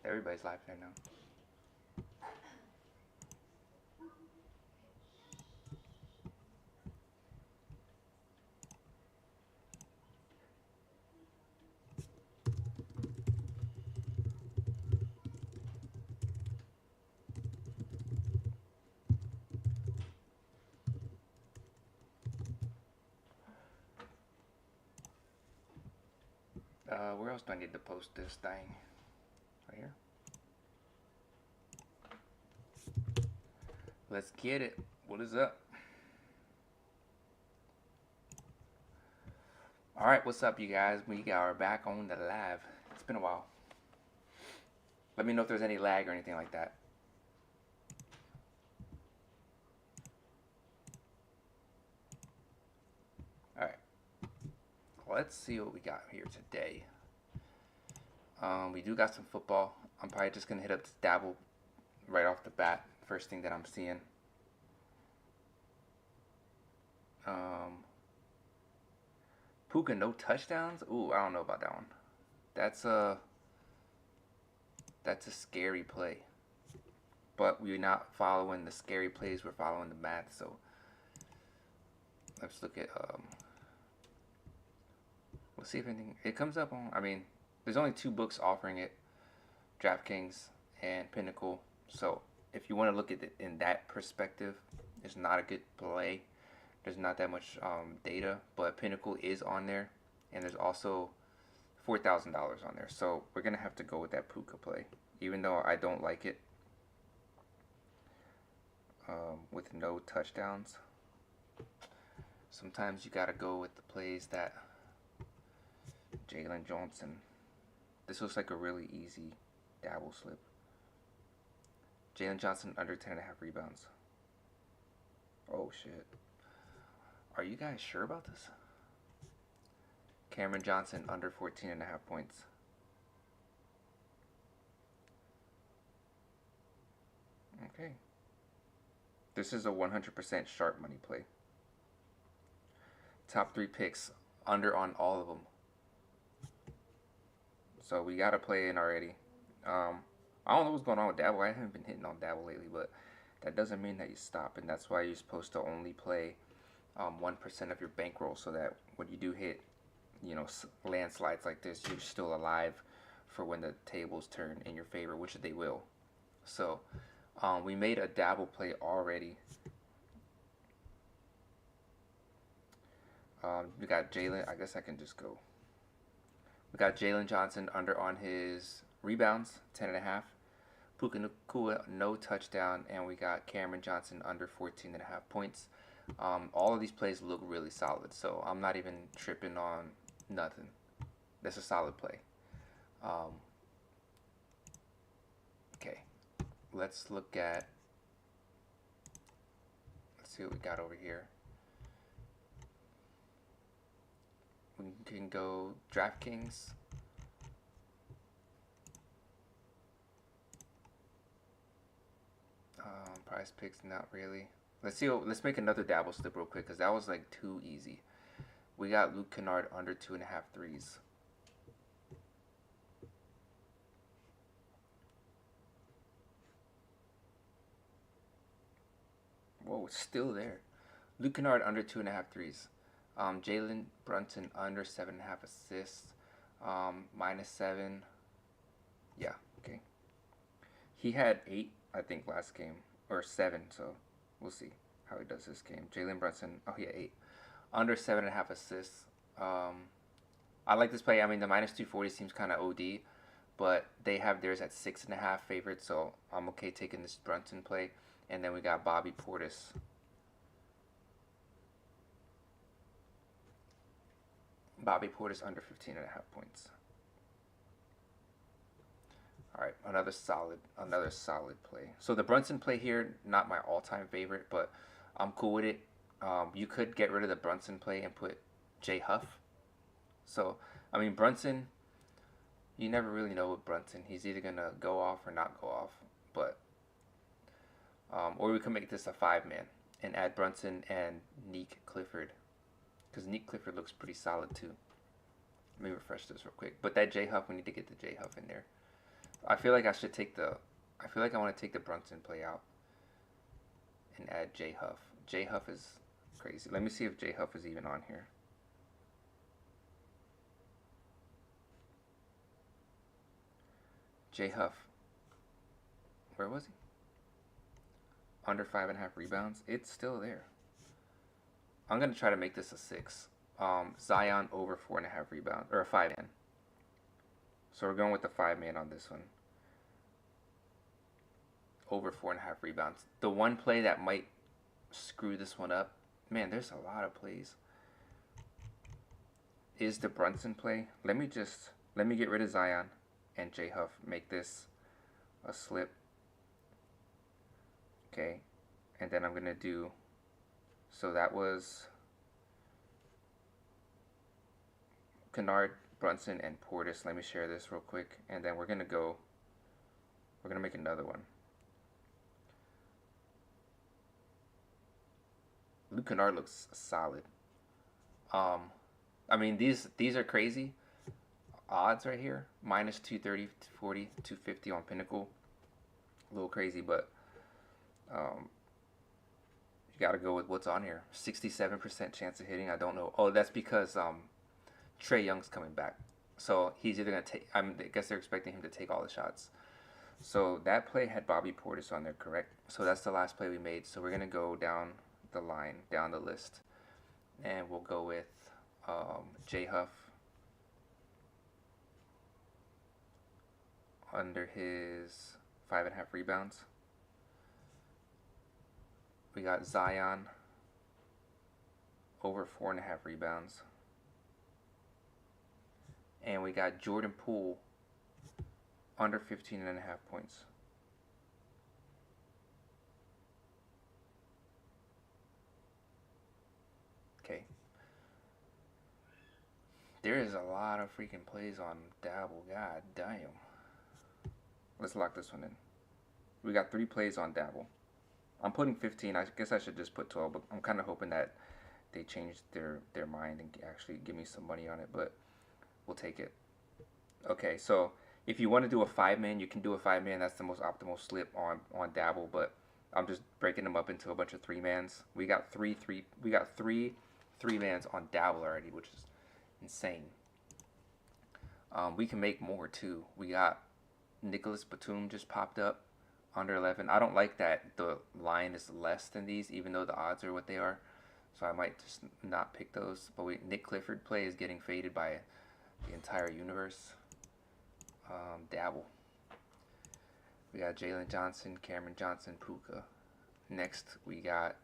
Everybody's live there now. Where else do I need to post this thing? Right here. Let's get it. What is up? Alright, what's up, you guys? We are back on the live. It's been a while. Let me know if there's any lag or anything like that. Alright. Let's see what we got here today. We do got some football. I'm probably just going to hit up this dabble right off the bat. First thing that I'm seeing. Puka, no touchdowns? Ooh, I don't know about that one. That's a scary play. But we're not following the scary plays, we're following the math. So let's look at we'll see if anything it comes up on. I mean, there's only 2 books offering it, DraftKings and Pinnacle. So if you want to look at it in that perspective, it's not a good play. There's not that much data, but Pinnacle is on there, and there's also $4,000 on there. So we're gonna have to go with that Puka play, even though I don't like it. With no touchdowns, sometimes you gotta go with the plays that Jalen Johnson. This looks like a really easy dabble slip. Jalen Johnson under 10.5 rebounds. Oh shit. Are you guys sure about this? Cameron Johnson under 14.5 points. Okay. This is a 100% sharp money play. Top 3 picks under on all of them. So we got to play in already. I don't know what's going on with Dabble. I haven't been hitting on Dabble lately, but that doesn't mean that you stop, and that's why you're supposed to only play 1% of your bankroll, so that when you do hit, you know, landslides like this, you're still alive for when the tables turn in your favor, which they will. So we made a dabble play already. We got Jalen. I guess I can just go. We got Jalen Johnson under on his rebounds, 10.5. Puka Nacua, no touchdown, and we got Cameron Johnson under 14.5 points. All of these plays look really solid, so I'm not even tripping on nothing. That's a solid play. Okay, let's look at. Let's see what we got over here. We can go DraftKings. Prize picks, not really. Let's see. Let's make another dabble slip real quick because that was like too easy. We got Luke Kennard under 2.5 threes. Whoa, it's still there. Luke Kennard under 2.5 threes. Jalen Brunson under 7.5 assists. -7. Yeah, okay. He had 8, I think, last game, or 7. So we'll see how he does this game. Jalen Brunson. Oh, he had 8. Under 7.5 assists. I like this play. I mean, the -240 seems kind of OD, but they have theirs at 6.5 favorite, so I'm okay taking this Brunson play. And then we got Bobby Portis. Bobby Portis under 15.5 points. All right, another solid play. So the Brunson play here, not my all-time favorite, but I'm cool with it. You could get rid of the Brunson play and put Jay Huff. So, I mean, Brunson, you never really know with Brunson. He's either going to go off or not go off. But, or we can make this a 5-man and add Brunson and Neek Clifford. Because Neek Clifford looks pretty solid too. Let me refresh this real quick. But that J Huff, we need to get the J Huff in there. I feel like I should take the. I feel like I want to take the Brunson play out and add J Huff. J Huff is crazy. Let me see if J Huff is even on here. J Huff. Where was he? Under 5.5 rebounds. It's still there. I'm gonna try to make this a 6. Zion over 4.5 rebounds or a 5-man. So we're going with the 5-man on this one. Over 4.5 rebounds. The one play that might screw this one up. Man, there's a lot of plays. Is the Brunson play? Let me get rid of Zion and J Huff. Make this a slip. Okay, and then I'm gonna do. So that was Kennard, Brunson, and Portis. Let me share this real quick, and then we're gonna make another one. Luke Kennard looks solid. I mean these are crazy odds right here. Minus 230, 240, 250 on Pinnacle. A little crazy, but you got to go with what's on here. 67% chance of hitting. I don't know. Oh, that's because Trae Young's coming back. So he's either going to take, I guess they're expecting him to take all the shots. So that play had Bobby Portis on there, correct? So that's the last play we made. So we're going to go down the line, down the list. And we'll go with J Huff under his 5.5 rebounds. We got Zion over 4.5 rebounds. And we got Jordan Poole under 15.5 points. Okay. There is a lot of freaking plays on Dabble. God damn. Let's lock this one in. We got 3 plays on Dabble. I'm putting 15. I guess I should just put 12, but I'm kind of hoping that they change their mind and actually give me some money on it, but we'll take it. Okay, so if you want to do a 5-man, you can do a 5-man. That's the most optimal slip on Dabble, but I'm just breaking them up into a bunch of 3-mans. We got three 3-mans on Dabble already, which is insane. We can make more too. We got Nicholas Batum just popped up. Under 11. I don't like that the line is less than these, even though the odds are what they are. So I might just not pick those. But Nick Clifford play is getting faded by the entire universe. Dabble. We got Jalen Johnson, Cameron Johnson, Puka. Next, we can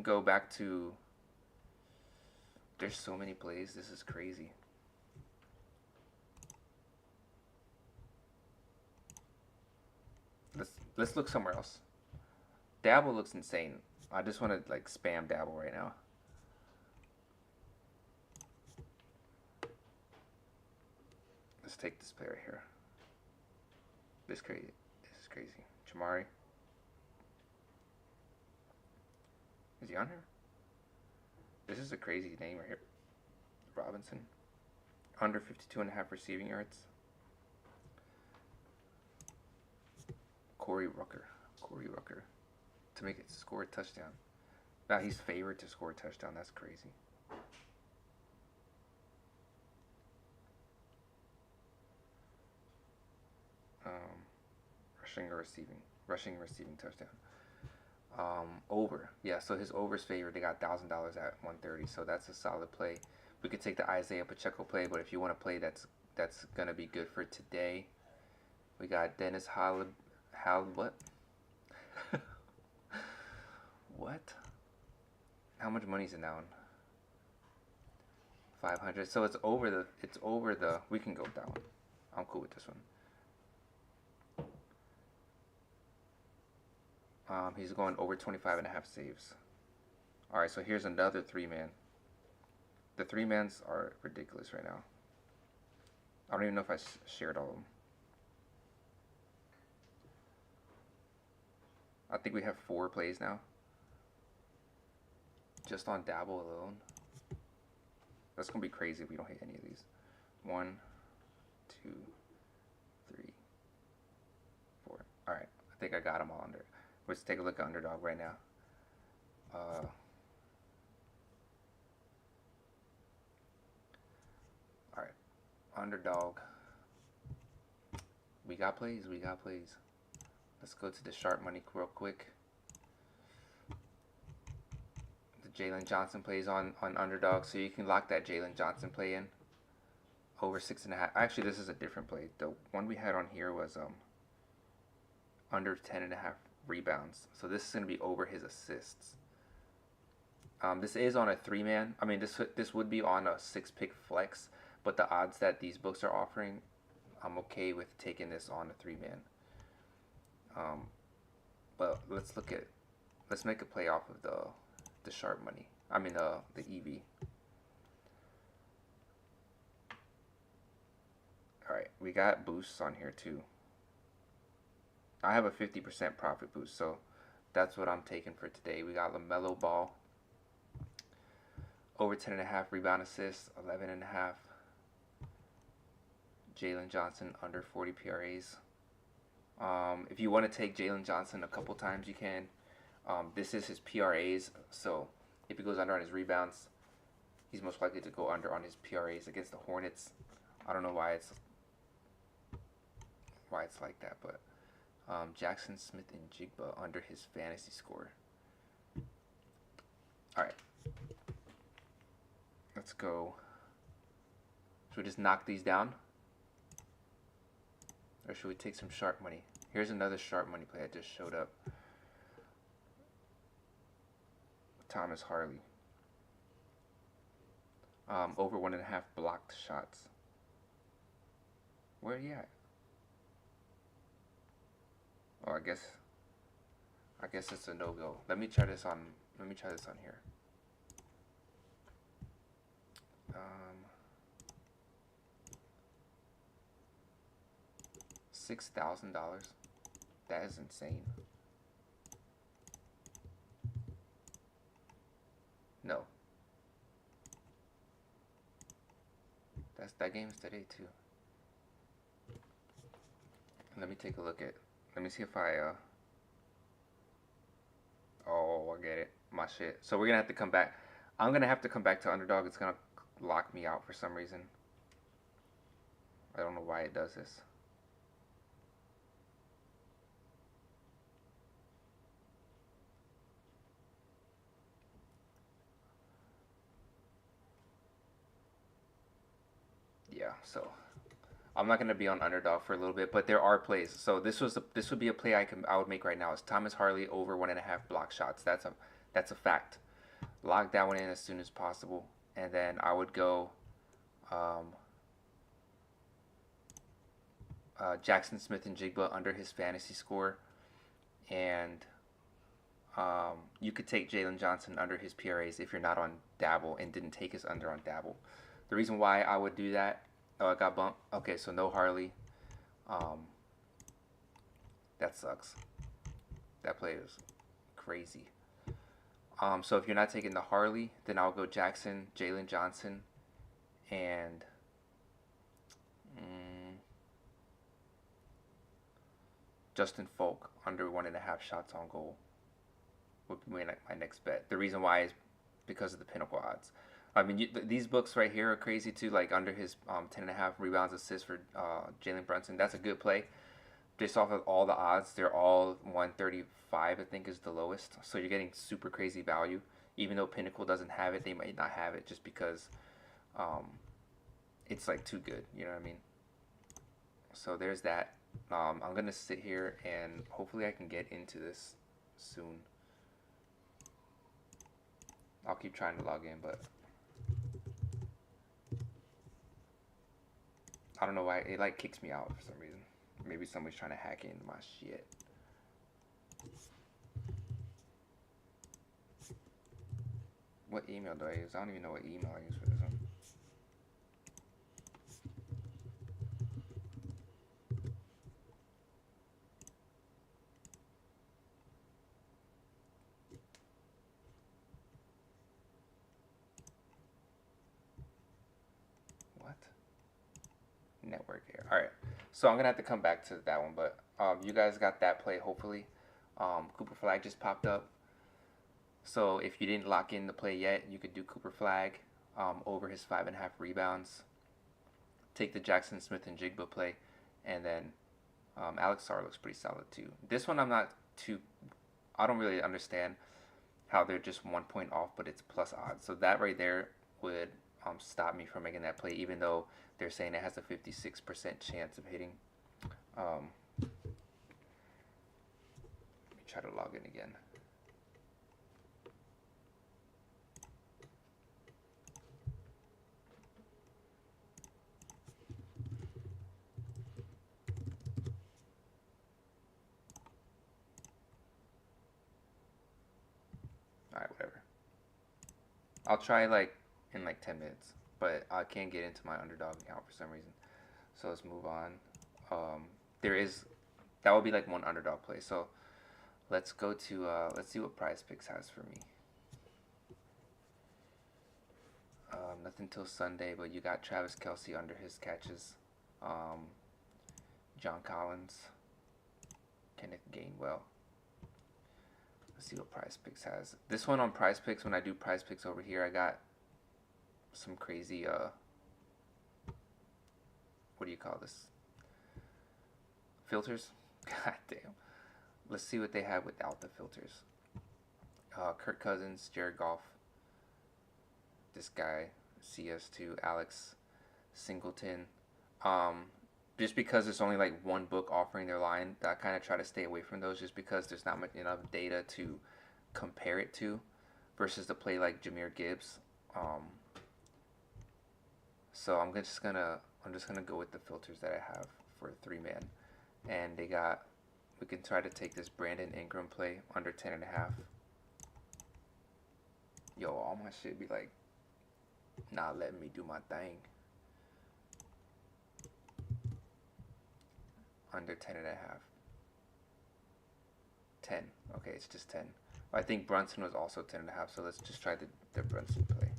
go back to. There's so many plays. This is crazy. Let's look somewhere else. Dabble looks insane. I just want to like spam Dabble right now. Let's take this player here. This is crazy. Jamari. Is he on here? This is a crazy name right here. Robinson. Under 52.5 receiving yards. Corey Rucker to make it score a touchdown. Now he's favored to score a touchdown. That's crazy. Rushing and receiving touchdown. Over. Yeah, so his over's favored. They got $1,000 at 130, so that's a solid play. We could take the Isaiah Pacheco play, but if you want to play that's gonna be good for today. We got Dennis what? What? How much money is in that one? 500. So it's over the. We can go with that one. I'm cool with this one. He's going over 25.5 saves. All right, so here's another 3-man. The 3-mans are ridiculous right now. I don't even know if I shared all of them. I think we have 4 plays now. Just on Dabble alone. That's going to be crazy if we don't hit any of these. 1, 2, think I got them all under. Let's take a look at underdog right now. All right, underdog. We got plays. We got plays. Let's go to the sharp money real quick. The Jalen Johnson plays on underdog, so you can lock that Jalen Johnson play in. Over 6.5. Actually, this is a different play. The one we had on here was under 10.5 rebounds. So this is going to be over his assists. This is on a 3-man. I mean, this would be on a 6-pick flex, but the odds that these books are offering, I'm okay with taking this on a 3-man. But let's make a play off of the sharp money. I mean the EV. All right, we got boosts on here too. I have a 50% profit boost, so that's what I'm taking for today. We got LaMelo Ball over 10.5 rebound assists, 11.5. Jalen Johnson under 40 PRAs. If you want to take Jalen Johnson a couple times, you can. This is his PRAs, so if he goes under on his rebounds, he's most likely to go under on his PRAs against the Hornets. I don't know why it's like that, but Jackson Smith and Jigba under his fantasy score. All right, let's go. Should we just knock these down? Or should we take some sharp money? Here's another sharp money play that just showed up. Thomas Harley. Over 1.5 blocked shots. Where are you at? Oh, I guess it's a no-go. Let me try this on here. $6,000. That is insane. No. That game's today too. Let me take a look at. Let me see if I. Oh, I get it. My shit. So we're gonna have to come back. I'm gonna have to come back to underdog. It's gonna lock me out for some reason. I don't know why it does this. Yeah, so I'm not going to be on underdog for a little bit, but there are plays. So this would be a play I would make right now. Is Thomas Harley over 1.5 block shots. That's a fact. Lock that one in as soon as possible, and then I would go Jackson Smith and Jigba under his fantasy score, and you could take Jalen Johnson under his PRAs if you're not on Dabble and didn't take his under on Dabble. The reason why I would do that, oh, I got bumped. Okay, so no Harley. That sucks. That play is crazy. So if you're not taking the Harley, then I'll go Jackson, Jalen Johnson, and Justin Folk under 1.5 shots on goal would be my next bet. The reason why is because of the pinnacle odds. I mean, these books right here are crazy too. Like under his 10.5 rebounds, assists for Jalen Brunson. That's a good play. Just off of all the odds, they're all 135. I think is the lowest. So you're getting super crazy value. Even though Pinnacle doesn't have it, they might not have it just because it's like too good. You know what I mean? So there's that. I'm gonna sit here and hopefully I can get into this soon. I'll keep trying to log in, but I don't know why it like kicks me out for some reason. Maybe somebody's trying to hack into my shit. What email do I use? I don't even know what email I use for this one. What? Network error. All right. So I'm gonna have to come back to that one, but you guys got that play hopefully. Cooper Flag just popped up, so if you didn't lock in the play yet, you could do Cooper Flag over his 5.5 rebounds. Take the Jackson Smith and Jigba play, and then Alex Sarr looks pretty solid too. This one I'm not too. I don't really understand how they're just 1 point off, but it's plus odds. So that right there would stop me from making that play, even though they're saying it has a 56% chance of hitting. Let me try to log in again. Alright, whatever. I'll try like in like 10 minutes, but I can't get into my underdog account for some reason. So let's move on. There is, that would be like one underdog play. So let's go to, let's see what Prize Picks has for me. Nothing till Sunday, but you got Travis Kelce under his catches. John Collins, Kenneth Gainwell. Let's see what Prize Picks has. This one on Prize Picks, when I do Prize Picks over here, I got some crazy, what do you call this? Filters? God damn. Let's see what they have without the filters. Kirk Cousins, Jared Goff, this guy, CS2, Alex Singleton. Just because there's only like one book offering their line, I kind of try to stay away from those just because there's not enough data to compare it to versus the play like Jahmyr Gibbs. So I'm just gonna go with the filters that I have for a 3-man, and they got, we can try to take this Brandon Ingram play under 10.5. Yo, all my shit be like not letting me do my thing. Under 10.5. 10. Okay, it's just 10. I think Brunson was also 10.5, so let's just try the Brunson play.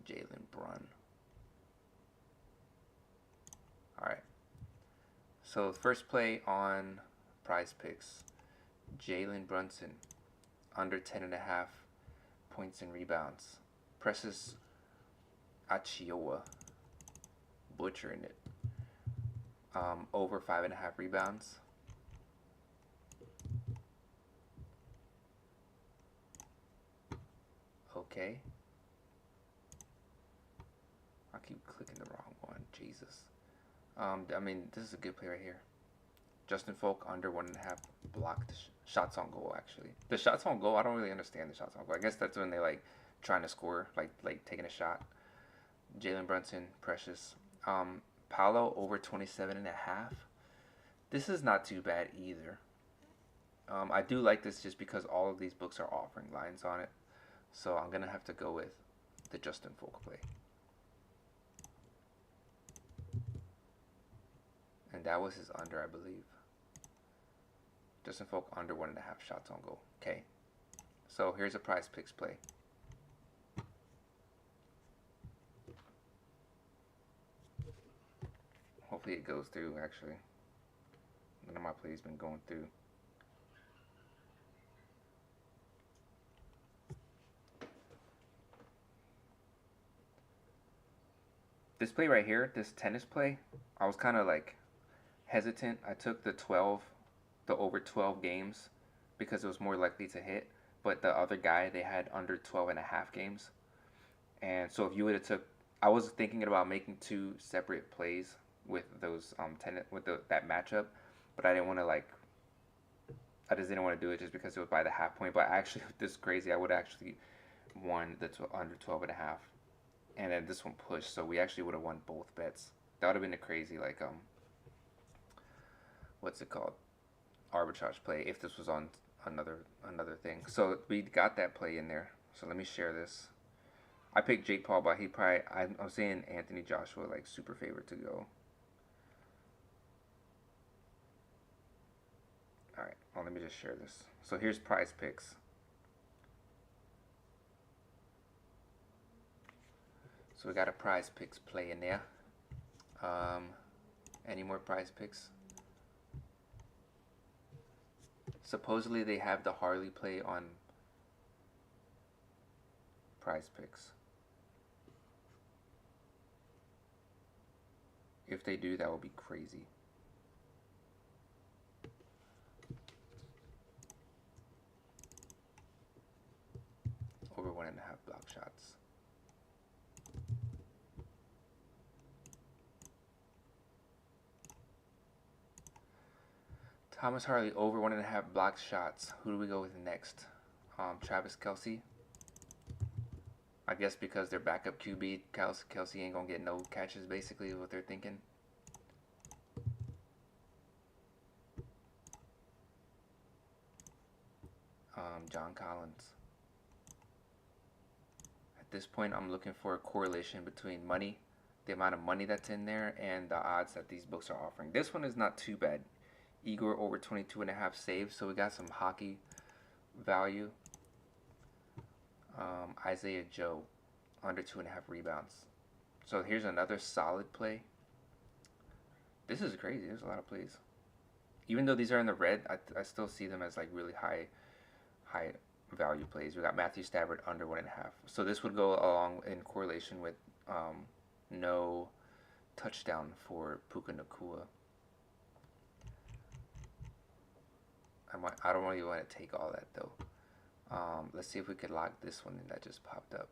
Jalen Brun. Alright. So first play on Prize Picks. Jalen Brunson under 10.5 points and rebounds. Precious Achiowa, butchering it. Over 5.5 rebounds. Okay. I keep clicking the wrong one. Jesus. I mean, this is a good play right here. Justin Folk under 1.5 blocked shots on goal. Actually, the shots on goal, I don't really understand the shots on goal. I guess that's when they like trying to score, like taking a shot. Jalen Brunson, Precious. Paolo over 27.5. This is not too bad either. I do like this just because all of these books are offering lines on it. So I'm going to have to go with the Justin Folk play. And that was his under, I believe. Justin Folk under 1.5 shots on goal. Okay. So here's a Prize Picks play. Hopefully it goes through, actually. None of my plays been going through. This play right here, this tennis play, I was kind of like hesitant. I took the over 12 games because it was more likely to hit. But the other guy, they had under 12.5 games. And so if you would have took, I was thinking about making 2 separate plays with those that matchup, but I didn't want to I just didn't want to do it just because it was by the half point. But actually, this is crazy. I would have actually won the under 12.5, and then this one pushed, so we actually would have won both bets. That would have been a crazy what's it called, arbitrage play if this was on another thing. So we got that play in there. So let me share this. I picked Jake Paul, but I'm saying Anthony Joshua like super favorite to go. Alright, well, let me just share this. So here's Prize Picks. So we got a Prize Picks play in there. Any more prize picks? Supposedly they have the Harley play on prize picks. If they do, that would be crazy. Over 1.5 block shots. Thomas Harley over 1.5 block shots. Who do we go with next? Travis Kelce. I guess because they're backup QB, Kelce ain't gonna get no catches. Basically, is what they're thinking. John Collins. At this point, I'm looking for a correlation between money, the amount of money that's in there, and the odds that these books are offering. This one is not too bad. Igor over 22.5 saves, so we got some hockey value. Isaiah Joe under 2.5 rebounds. So here's another solid play. This is crazy. There's a lot of plays. Even though these are in the red, I still see them as like really high value plays. We got Matthew Stafford under 1.5. So this would go along in correlation with no touchdown for Puka Nacua. I don't really want to take all that though. Let's see if we could lock this one in that just popped up.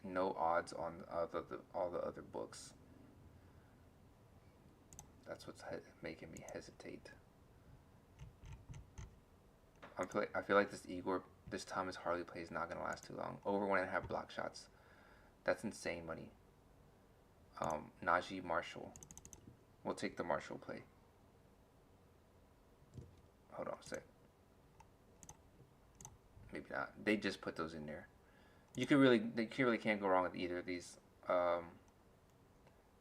No odds on all the other books. That's what's making me hesitate. I feel like this Thomas Harley play is not gonna last too long. Over 1.5 block shots. That's insane money. Najee Marshall. We'll take the Marshall play. Hold on a sec. Maybe not. They just put those in there. You really can't go wrong with either of these.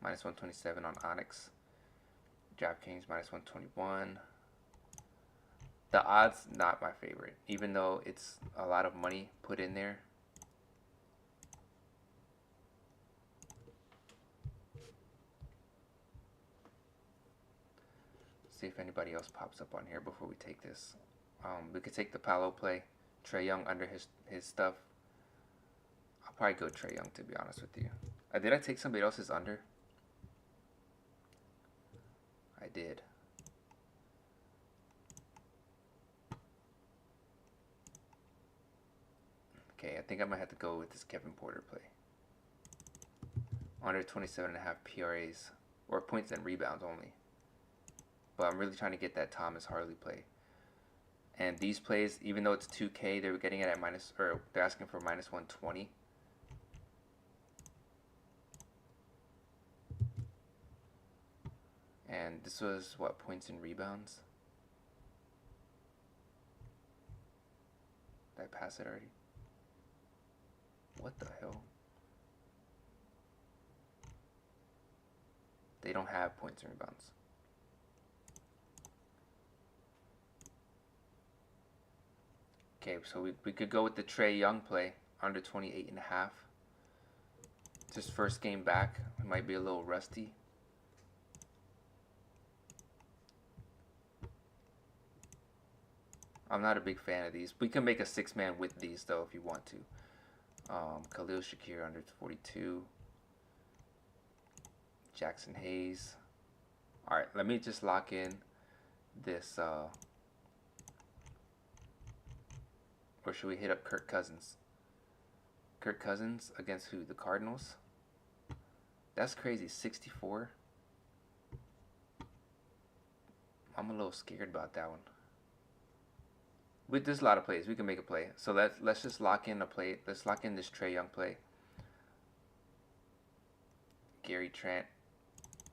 Minus 127 on Onyx. DraftKings minus 121. The odds not my favorite, even though it's a lot of money put in there. See if anybody else pops up on here before we take this. We could take the Paolo play. Trae Young under his stuff. I'll probably go Trae Young, to be honest with you. Did I take somebody else's under? I did. Okay, I think I might have to go with this Kevin Porter play. Under 27.5 PRAs, or points and rebounds only. But I'm really trying to get that Thomas Harley play. And these plays, even though it's 2K, they were getting it at they're asking for minus 120. And this was what, points and rebounds? Did I pass it already? What the hell? They don't have points and rebounds. Okay, so we could go with the Trae Young play, under 28.5. It's his first game back. He might be a little rusty. I'm not a big fan of these. We can make a 6-man with these though if you want to. Khalil Shakir under 42. Jackson Hayes. Alright, let me just lock in this or should we hit up Kirk Cousins? Kirk Cousins against who? The Cardinals? That's crazy. 64. I'm a little scared about that one. There's a lot of plays. We can make a play. So let's just lock in a play. Let's lock in this Trae Young play. Gary Trent.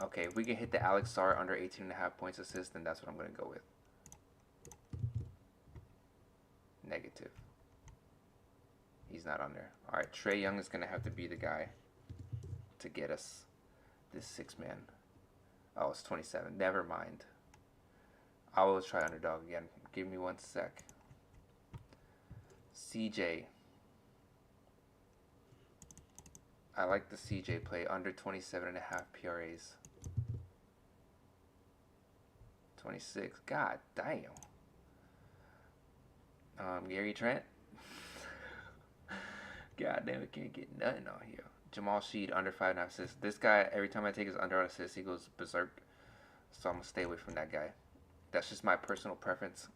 Okay, if we can hit the Alex Sarr under 18.5 points assist, then that's what I'm going to go with. Negative. He's not on there. Alright, Trae Young is going to have to be the guy to get us this 6-man. Oh, it's 27. Never mind. I will try underdog again. Give me 1 sec. CJ. I like the CJ play under 27.5 PRAs. 26. God damn. Gary Trent. God damn, it can't get nothing on here. Jamal Sheed under 5.5 assists. This guy, every time I take his under assist, he goes berserk. So I'm gonna stay away from that guy. That's just my personal preference.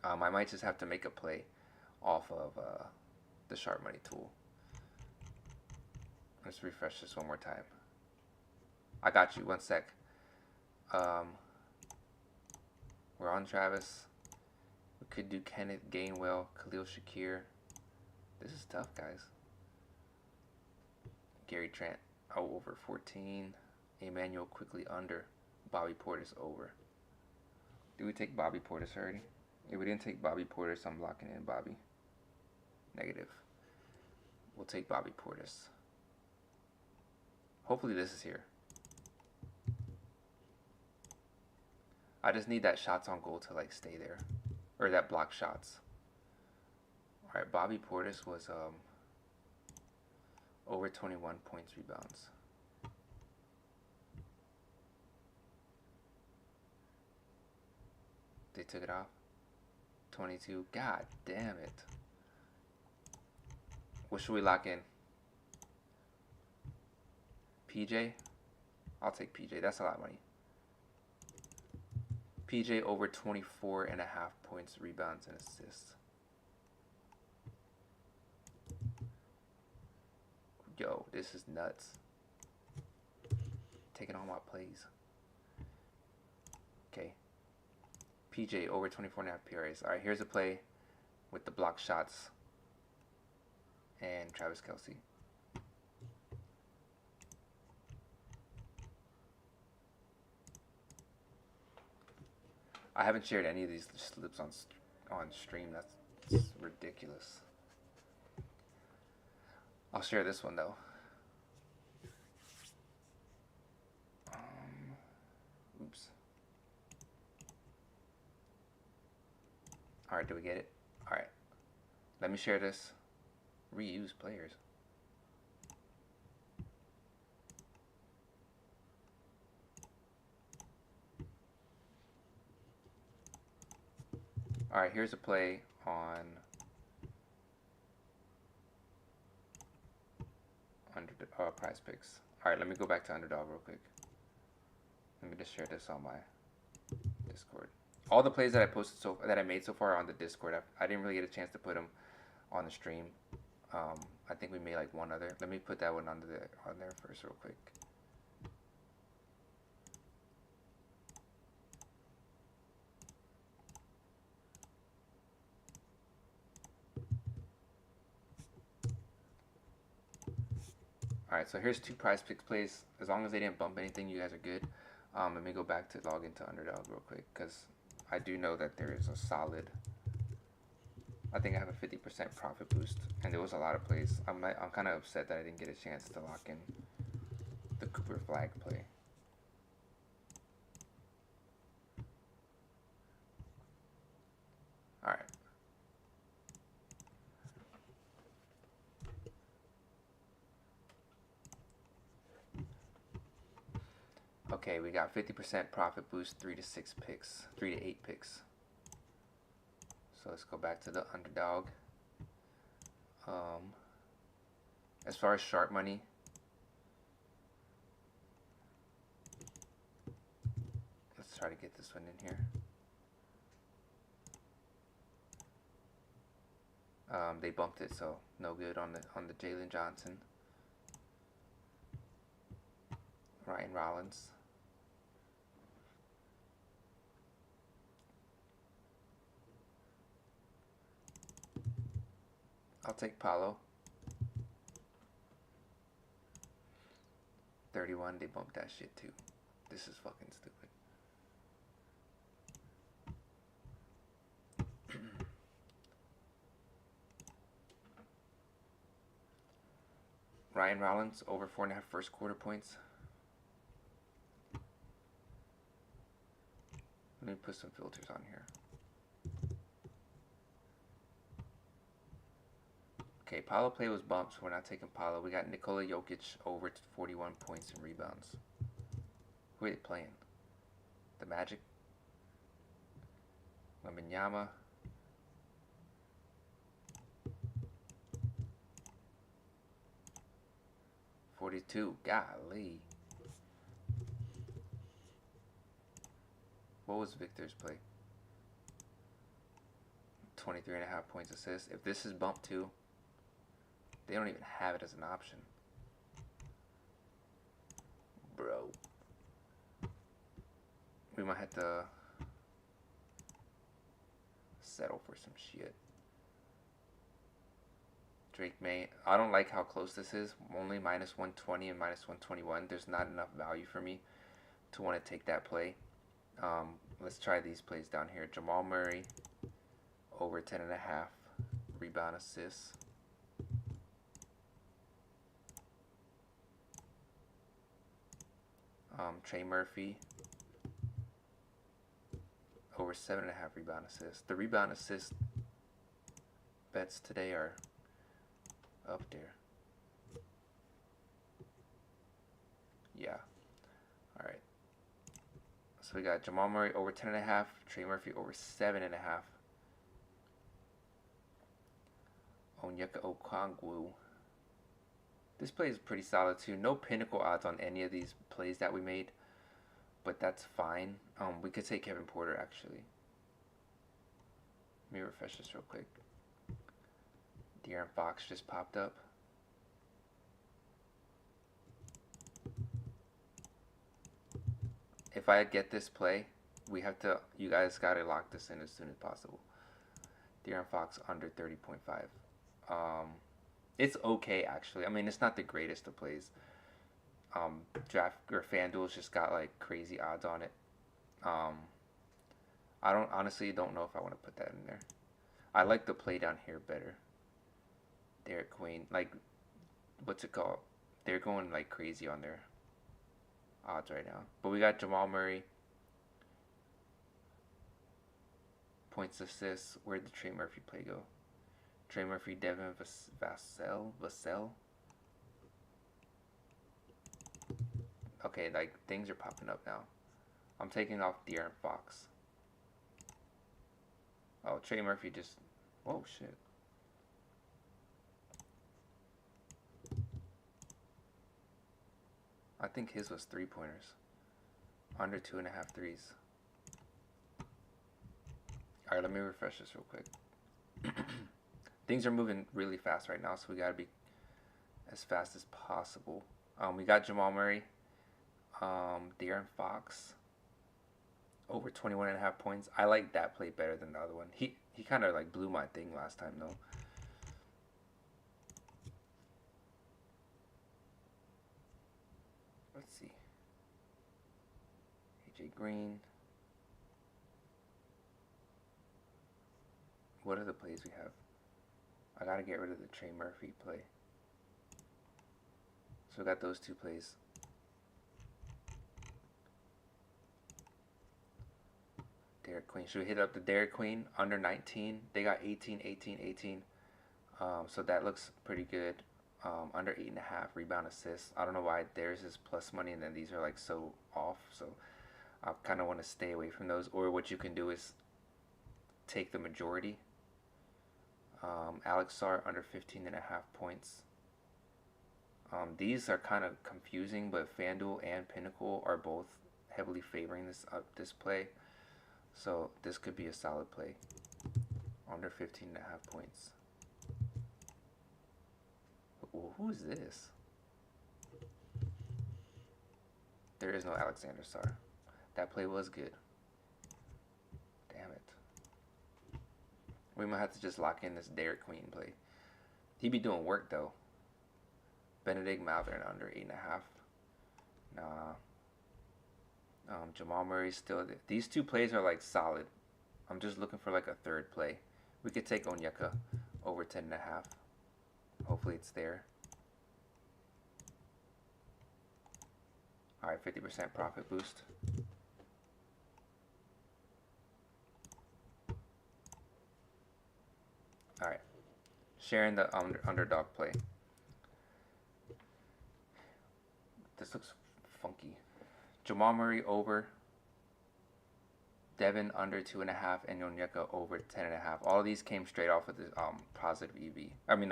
I might just have to make a play off of the sharp money tool. Let's refresh this one more time. I got you. 1 sec. We're on Travis. We could do Kenneth Gainwell, Khalil Shakir. This is tough, guys. Gary Trent, over 14. Emmanuel quickly under. Bobby Portis over. Did we take Bobby Portis already? If we didn't take Bobby Portis, I'm locking in Bobby. Negative. We'll take Bobby Portis. Hopefully this is here. I just need that shots on goal to like stay there. Or that block shots. Alright, Bobby Portis was over 21 points, rebounds. They took it off. 22. God damn it. What should we lock in? PJ? I'll take PJ. That's a lot of money. PJ over 24.5 points, rebounds, and assists. Yo, this is nuts. Taking all my plays. Okay. PJ over 24.5 PRAs. Alright, here's a play with the block shots and Travis Kelce. I haven't shared any of these slips on stream. That's ridiculous. I'll share this one though. Oops. Alright, do we get it? Alright. Let me share this. Reuse players. Alright, here's a play on Prize Picks. Alright, let me go back to Underdog real quick. Let me just share this on my Discord. All the plays that I made so far are on the Discord. I didn't really get a chance to put them on the stream. I think we made like one other. Let me put that one on there first real quick. Alright, so here's 2 Prize Picks plays. As long as they didn't bump anything, you guys are good. Let me go back to log into Underdog real quick, because I do know that there is a solid, I think I have a 50% profit boost, and there was a lot of plays. I'm kind of upset that I didn't get a chance to lock in the Cooper Flag play. Alright. Okay, we got 50% profit boost, 3 to 6 picks, 3 to 8 picks. So let's go back to the Underdog. As far as sharp money, let's try to get this one in here. They bumped it, so no good on the Jalen Johnson. Ryan Rollins. I'll take Paulo. 31, they bumped that shit too. This is fucking stupid. Ryan Rollins over 4.5 first quarter points. Let me put some filters on here. Okay, Paolo play was bumped, so we're not taking Paolo. We got Nikola Jokic over 41 points and rebounds. Who are they playing? The Magic? Wembanyama? 42. Golly. What was Victor's play? 23.5 points assists. If this is bump 2, they don't even have it as an option. Bro. We might have to settle for some shit. Drake May. I don't like how close this is. Only minus 120 and minus 121. There's not enough value for me to want to take that play. Let's try these plays down here. Jamal Murray over 10.5 rebound assists. Trey Murphy over 7.5 rebound assists. The rebound assist bets today are up there. Yeah. All right. So we got Jamal Murray over 10.5, Trey Murphy over 7.5. Onyeka Okongwu. This play is pretty solid too. No pinnacle odds on any of these plays that we made, but that's fine. We could take Kevin Porter actually. Let me refresh this real quick. De'Aaron Fox just popped up. If I get this play, you guys gotta lock this in as soon as possible. De'Aaron Fox under 30.5. It's okay actually. I mean, it's not the greatest of plays. Draft or FanDuel's just got like crazy odds on it. I honestly don't know if I want to put that in there. I like the play down here better. Derek Queen, like, what's it called? They're going like crazy on their odds right now. But we got Jamal Murray. Points, assists. Where'd the Trey Murphy play go? Trey Murphy, Devin Vassell. Okay, like things are popping up now. I'm taking off De'Aaron Fox. Oh, Trey Murphy just. Whoa, shit. I think his was 3-pointers. Under 2.5 threes. Alright, let me refresh this real quick. Things are moving really fast right now, so we gotta be as fast as possible. We got Jamal Murray. De'Aaron Fox. Over 21.5 points. I like that play better than the other one. He kind of like blew my thing last time though. Let's see. AJ Green. What are the plays we have? I gotta get rid of the Trey Murphy play. So we got those two plays. Derek Queen. Should we hit up the Derek Queen under 19? They got 18, 18, 18. So that looks pretty good. Under 8.5 rebound assists. I don't know why theirs is plus money and then these are like so off. So I kind of want to stay away from those. Or what you can do is take the majority. Alex Sarr under 15.5 points. These are kind of confusing, but FanDuel and Pinnacle are both heavily favoring this play. So this could be a solid play. Under 15.5 points. Who is this? There is no Alexander Sarr. That play was good. Damn it. We might have to just lock in this Derek Queen play. He be doing work though. Benedict Mathurin under 8.5. Nah. Jamal Murray still there. These two plays are like solid. I'm just looking for like a third play. We could take Onyeka over 10.5. Hopefully it's there. Alright, 50% profit boost. Alright. sharing the underdog play. This looks funky. Jamal Murray over. Devin under 2.5, and Onyeka over 10.5. All of these came straight off of the positive EV. I mean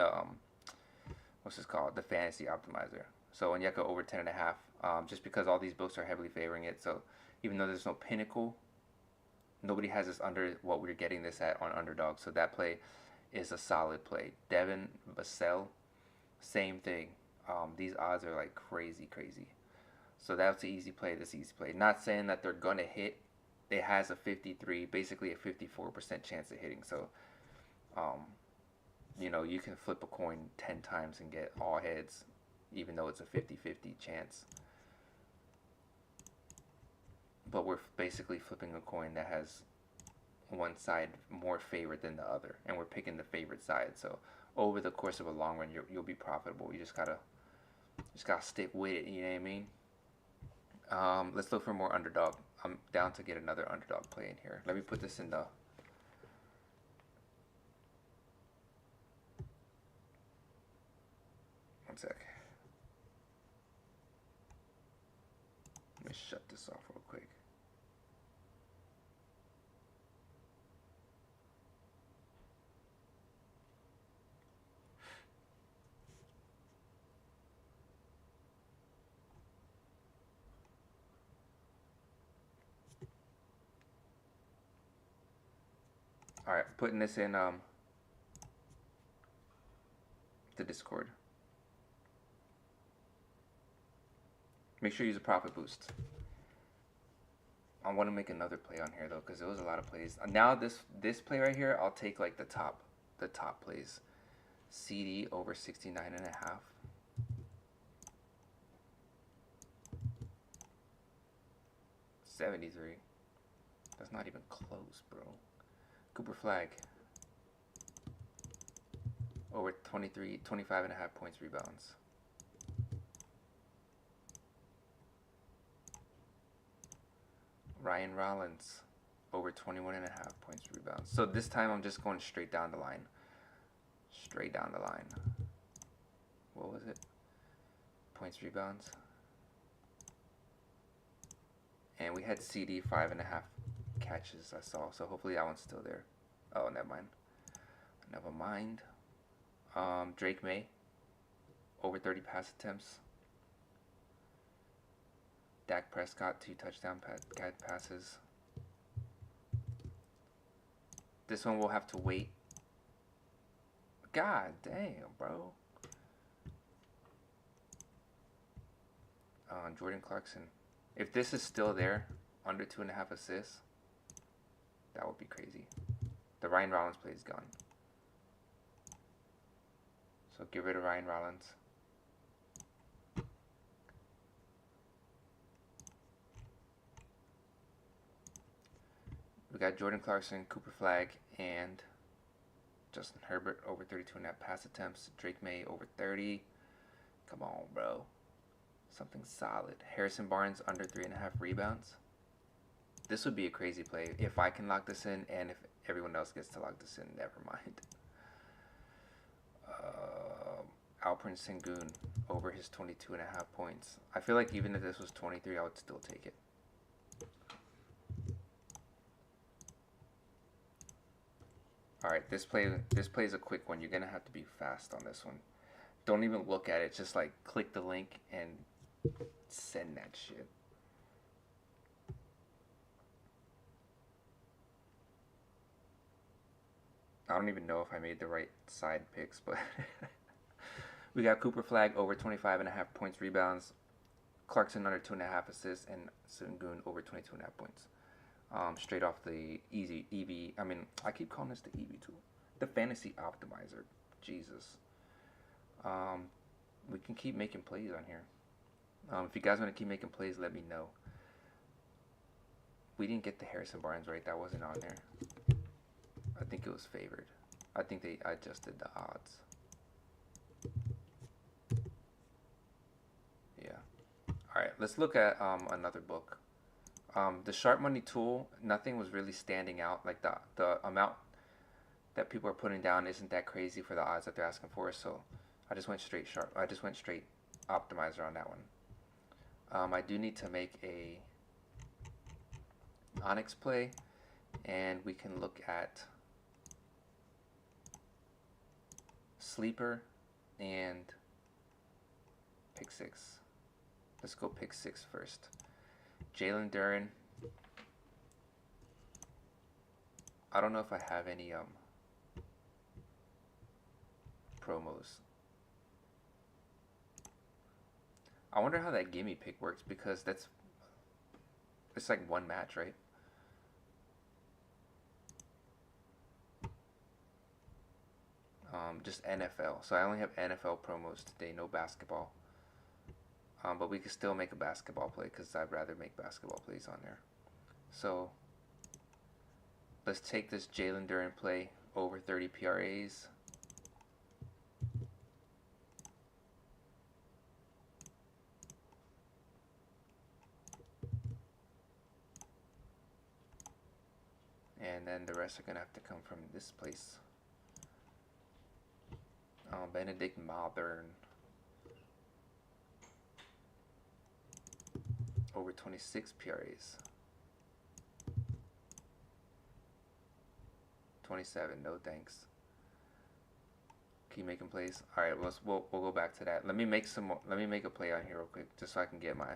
what's this called? The fantasy optimizer. So Onyeka over 10.5. Just because all these books are heavily favoring it. So even though there's no pinnacle, nobody has this under what we're getting this at on underdog. So that play is a solid play. Devin Vassell, same thing. These odds are like crazy. So that's an easy play. This easy play. Not saying that they're gonna hit. It has a 53, basically a 54% chance of hitting. So, you can flip a coin 10 times and get all heads, even though it's a 50-50 chance. But we're basically flipping a coin that has one side more favored than the other, and we're picking the favorite side. So over the course of a long run, you'll be profitable. You just gotta stick with it. You know what I mean? Let's look for more underdog. I'm down to get another underdog play in here. Let me put this in the... One sec. Let me shut this off real quick. All right, putting this in the Discord. Make sure you use a profit boost. I want to make another play on here though, because there was a lot of plays. Now this play right here, I'll take like the top plays. CD over 69.5. $73. That's not even close, bro. Cooper Flag over 25.5 points rebounds. Ryan Rollins over 21.5 points rebounds. So this time I'm just going straight down the line. Straight down the line. What was it? Points rebounds. And we had CD 5.5 catches I saw, so hopefully that one's still there. Oh, never mind. Drake May over 30 pass attempts. Dak Prescott 2 touchdown passes. This one will have to wait. God damn, bro. Jordan Clarkson. If this is still there, under 2.5 assists, that would be crazy. The Ryan Rollins play is gone. So get rid of Ryan Rollins. We got Jordan Clarkson, Cooper Flag, and Justin Herbert over 32.5 pass attempts. Drake May over 30. Come on, bro. Something solid. Harrison Barnes under 3.5 rebounds. This would be a crazy play if I can lock this in, and if everyone else gets to lock this in, never mind. Alperen Sengun over his 22.5 points. I feel like even if this was 23, I would still take it. All right, this play is a quick one. You're gonna have to be fast on this one. Don't even look at it. Just like click the link and send that shit. I don't even know if I made the right side picks, but we got Cooper Flag over 25.5 points, rebounds. Clarkson under 2.5 assists, and Sengun over 22.5 points. Straight off the easy EV. I mean, I keep calling this the EV tool. The fantasy optimizer. Jesus. We can keep making plays on here. If you guys want to keep making plays, let me know. We didn't get the Harrison Barnes right. That wasn't on there. I think it was favored. I think they adjusted the odds. Yeah. All right. Let's look at another book. The Sharp Money tool. Nothing was really standing out. Like the amount that people are putting down isn't that crazy for the odds that they're asking for. So I just went straight sharp. I just went straight optimizer on that one. I do need to make a Onyx play, and we can look at sleeper and pick six. Let's go pick six first. Jalen Duren. I don't know if I have any promos. I wonder how that gimme pick works, because it's like one match, right? Just NFL. So I only have NFL promos today, no basketball. But we could still make a basketball play because I'd rather make basketball plays on there. So let's take this Jalen Duren play over 30 PRAs. And then the rest are going to have to come from this place. Benedict Modern. Over 26 PRAs. 27, no thanks. Keep making plays. All right, we'll go back to that. Let me make some more. Let me make a play on here real quick, just so I can get my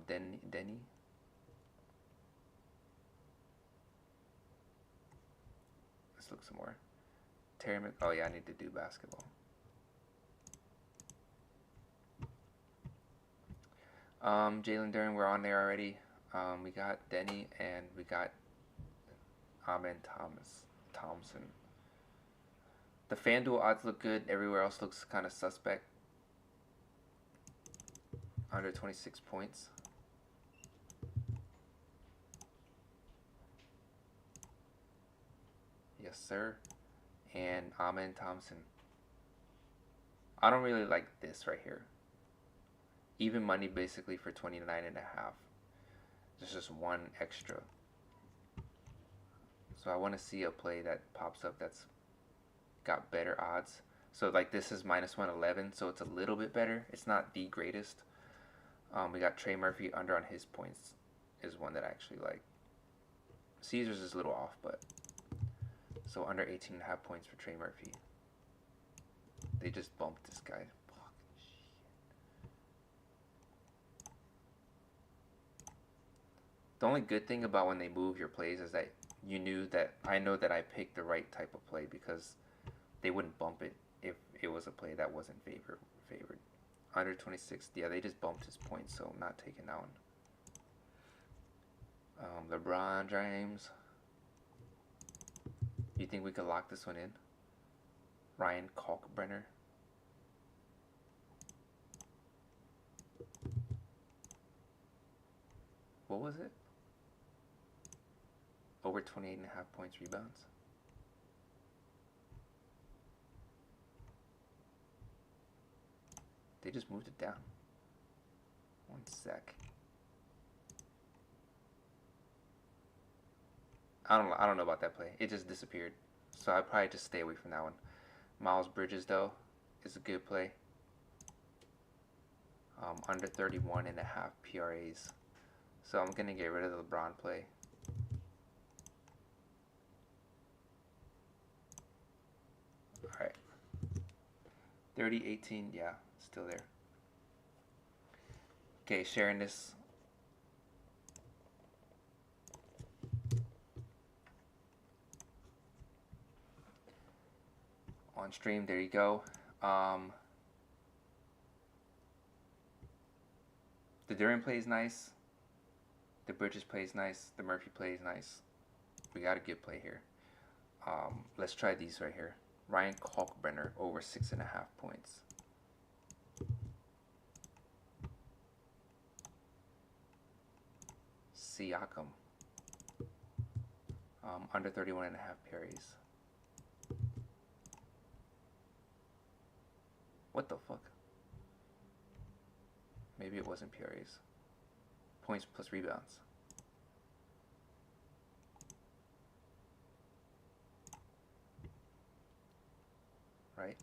Denny. Let's look some more. Terry Mc. Oh yeah, I need to do basketball. Jalen Duren, we're on there already. We got Denny and we got Amen Thompson. The FanDuel odds look good. Everywhere else looks kind of suspect. Under 26 points. Yes, sir. And Amen Thompson. I don't really like this right here. Even money basically for 29.5. There's just one extra. So I want to see a play that pops up that's got better odds. So like this is minus 111, so it's a little bit better. It's not the greatest. We got Trey Murphy under on his points is one that I actually like. Caesars is a little off, but so under 18.5 points for Trey Murphy. They just bumped this guy. The only good thing about when they move your plays is that you knew that I know that I picked the right type of play, because they wouldn't bump it if it was a play that wasn't favored. Under 26, yeah, they just bumped his points, so I'm not taking that one. LeBron James. You think we could lock this one in? Ryan Kalkbrenner. What was it? Over 28.5 points rebounds. They just moved it down. One sec. I don't know about that play. It just disappeared. So I'd probably just stay away from that one. Miles Bridges though is a good play. Under 31.5 PRAs. So I'm gonna get rid of the LeBron play. Alright. 30-18, yeah, still there. Okay, sharing this. On stream, there you go. The Duren play is nice. The Bridges play is nice. The Murphy play is nice. We got a good play here. Let's try these right here. Ryan Kalkbrenner over 6.5 points. Siakam. Under 31.5 parries. What the fuck? Maybe it wasn't PRAs. Points plus rebounds. right?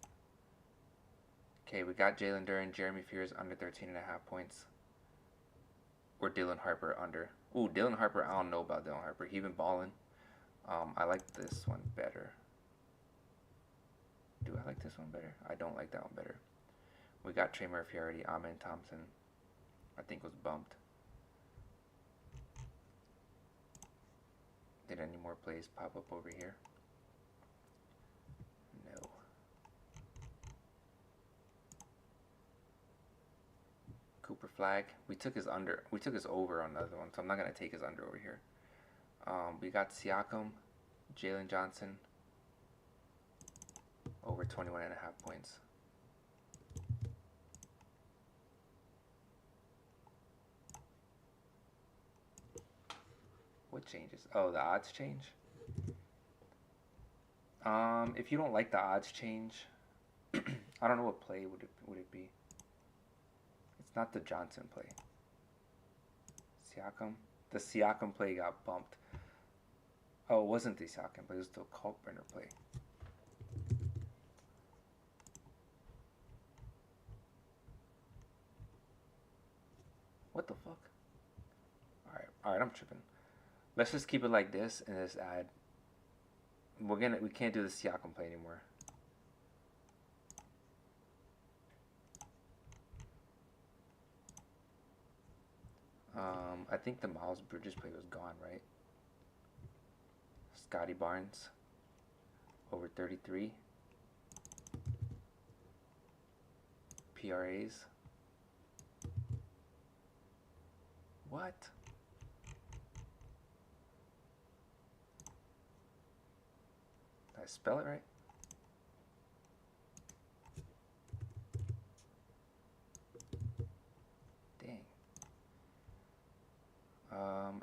Okay, we got Jalen Duren, Jeremy Fears under 13.5 points. Or Dylan Harper under. Ooh, Dylan Harper, I don't know about Dylan Harper. He been balling. I like this one better. Do I like this one better? I don't like that one better. We got Trey Murphy already. Amen Thompson, I think, was bumped. Did any more plays pop up over here? No. Cooper Flag. We took his under. We took his over on the other one, so I'm not gonna take his under over here. We got Siakam, Jalen Johnson, over 21.5 points. What changes? Oh, the odds change? If you don't like the odds change, I don't know what play would it be. It's not the Johnson play. Siakam? The Siakam play got bumped. Oh, it wasn't the Siakam play, it was the Kalkbrenner play. What the fuck? Alright, I'm tripping. Let's just keep it like this and just add. We can't do the Siakam play anymore. I think the Miles Bridges play was gone, right? Scotty Barnes, over 33. PRAs. What? Did I spell it right? Dang.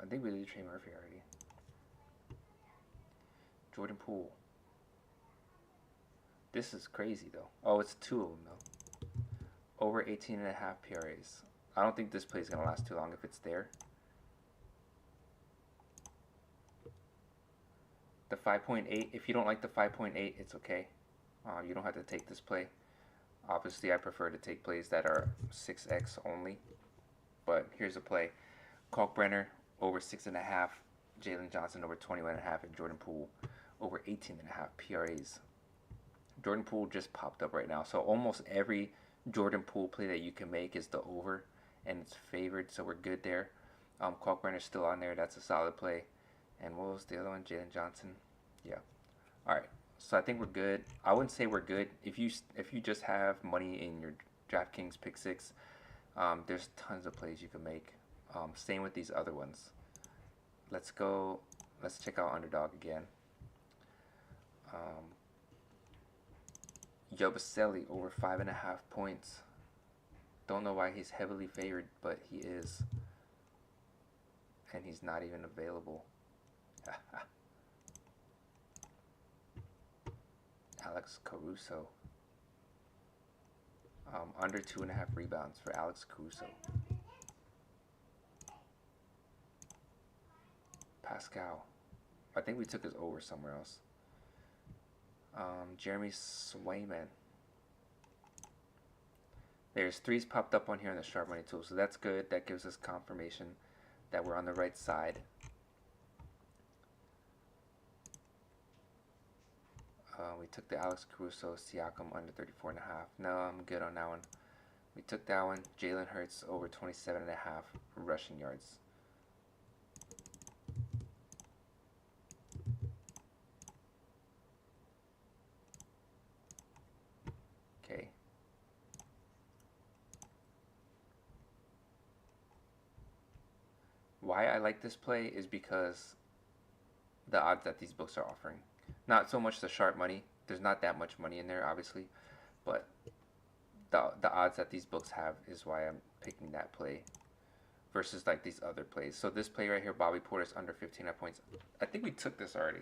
I think we did Trey Murphy already. Jordan Poole. This is crazy though. Oh, it's two of them though. Over 18.5 PRAs. I don't think this play is gonna last too long if it's there. The 5.8. If you don't like the 5.8, it's okay. You don't have to take this play. Obviously, I prefer to take plays that are 6x only. But here's a play. Kalkbrenner over 6.5. Jalen Johnson over 21.5. And Jordan Poole over 18.5 PRAs. Jordan Poole just popped up right now. So almost every Jordan Poole play that you can make is the over. And it's favored, so we're good there. Kalkbrenner's still on there. That's a solid play. And what was the other one? Jalen Johnson. Yeah. All right. So I think we're good. I wouldn't say we're good. If you just have money in your DraftKings Pick 6, there's tons of plays you can make. Same with these other ones. Let's go. Let's check out Underdog again. Yabusele over 5.5 points. Don't know why he's heavily favored, but he is. And he's not even available. Alex Caruso. Under 2.5 rebounds for Alex Caruso. Pascal. I think we took his over somewhere else. Jeremy Swayman. There's threes popped up on here in the Sharp Money tool, so that's good. That gives us confirmation that we're on the right side. We took the Alex Caruso, Siakam under 34.5. No, I'm good on that one. We took that one. Jalen Hurts over 27.5 rushing yards. Okay. Why I like this play is because the odds that these books are offering. Not so much the sharp money. There's not that much money in there, obviously, but the odds that these books have is why I'm picking that play versus like these other plays. So this play right here, Bobby Portis under 15 points. I think we took this already.